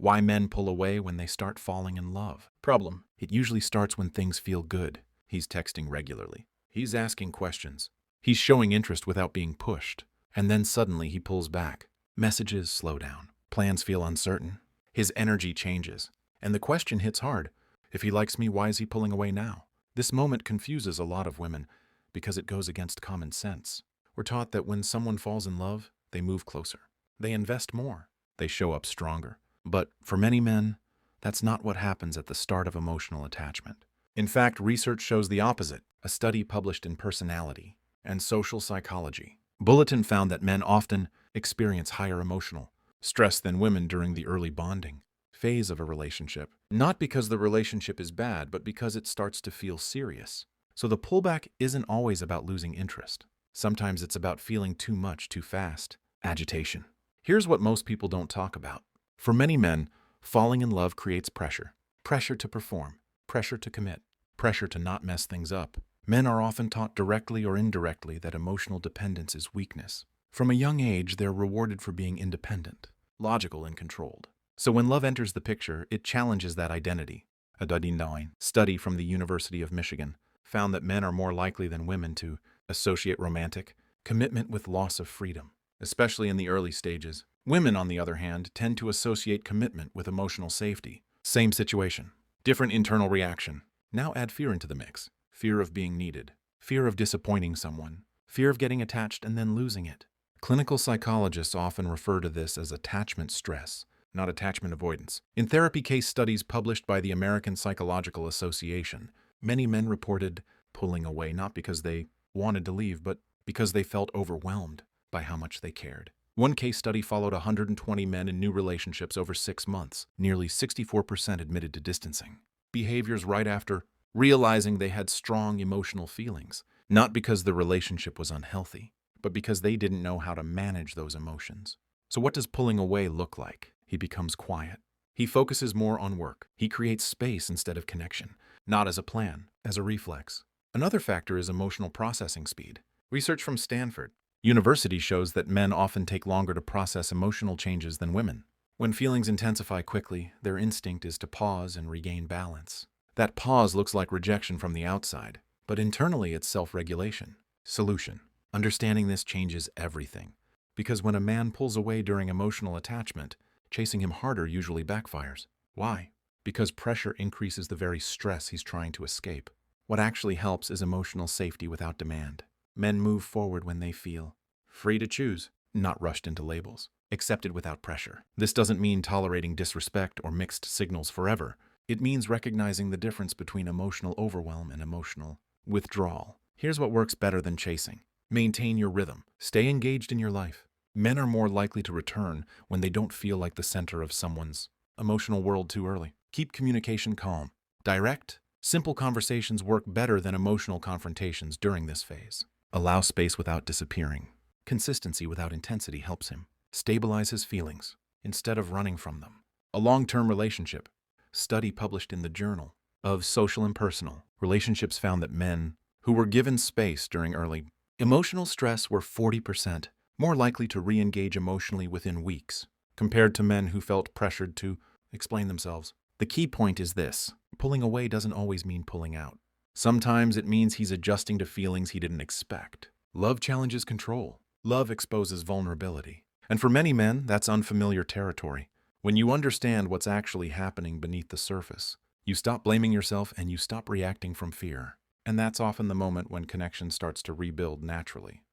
Why men pull away when they start falling in love. Problem: it usually starts when things feel good. He's texting regularly. He's asking questions. He's showing interest without being pushed. And then suddenly he pulls back. Messages slow down. Plans feel uncertain. His energy changes. And the question hits hard. If he likes me, why is he pulling away now? This moment confuses a lot of women because it goes against common sense. We're taught that when someone falls in love, they move closer. They invest more. They show up stronger. But for many men, that's not what happens at the start of emotional attachment. In fact, research shows the opposite. A study published in Personality and Social Psychology Bulletin found that men often experience higher emotional stress than women during the early bonding phase of a relationship. Not because the relationship is bad, but because it starts to feel serious. So the pullback isn't always about losing interest. Sometimes it's about feeling too much too fast. Agitation. Here's what most people don't talk about. For many men, falling in love creates pressure. Pressure to perform. Pressure to commit. Pressure to not mess things up. Men are often taught directly or indirectly that emotional dependence is weakness. From a young age, they're rewarded for being independent, logical, and controlled. So when love enters the picture, it challenges that identity. A study from the University of Michigan found that men are more likely than women to associate romantic commitment with loss of freedom, especially in the early stages. Women, on the other hand, tend to associate commitment with emotional safety. Same situation, different internal reaction. Now add fear into the mix. Fear of being needed, fear of disappointing someone, fear of getting attached and then losing it. Clinical psychologists often refer to this as attachment stress, not attachment avoidance. In therapy case studies published by the American Psychological Association, many men reported pulling away not because they wanted to leave, but because they felt overwhelmed by how much they cared. One case study followed 120 men in new relationships over 6 months. Nearly 64% admitted to distancing behaviors right after realizing they had strong emotional feelings, not because the relationship was unhealthy, but because they didn't know how to manage those emotions. So what does pulling away look like? He becomes quiet. He focuses more on work. He creates space instead of connection, not as a plan, as a reflex. Another factor is emotional processing speed. Research from Stanford University shows that men often take longer to process emotional changes than women. When feelings intensify quickly, their instinct is to pause and regain balance. That pause looks like rejection from the outside, but internally it's self-regulation. Solution: understanding this changes everything. Because when a man pulls away during emotional attachment, chasing him harder usually backfires. Why? Because pressure increases the very stress he's trying to escape. What actually helps is emotional safety without demand. Men move forward when they feel free to choose, not rushed into labels. Accepted without pressure. This doesn't mean tolerating disrespect or mixed signals forever. It means recognizing the difference between emotional overwhelm and emotional withdrawal. Here's what works better than chasing. Maintain your rhythm. Stay engaged in your life. Men are more likely to return when they don't feel like the center of someone's emotional world too early. Keep communication calm. Direct, simple conversations work better than emotional confrontations during this phase. Allow space without disappearing. Consistency without intensity helps him stabilize his feelings instead of running from them. A long-term relationship study published in the Journal of Social and Personal Relationships found that men who were given space during early emotional stress were 40% more likely to re-engage emotionally within weeks, compared to men who felt pressured to explain themselves. The key point is this: pulling away doesn't always mean pulling out. Sometimes it means he's adjusting to feelings he didn't expect. Love challenges control. Love exposes vulnerability. And for many men, that's unfamiliar territory. When you understand what's actually happening beneath the surface, you stop blaming yourself and you stop reacting from fear. And that's often the moment when connection starts to rebuild naturally.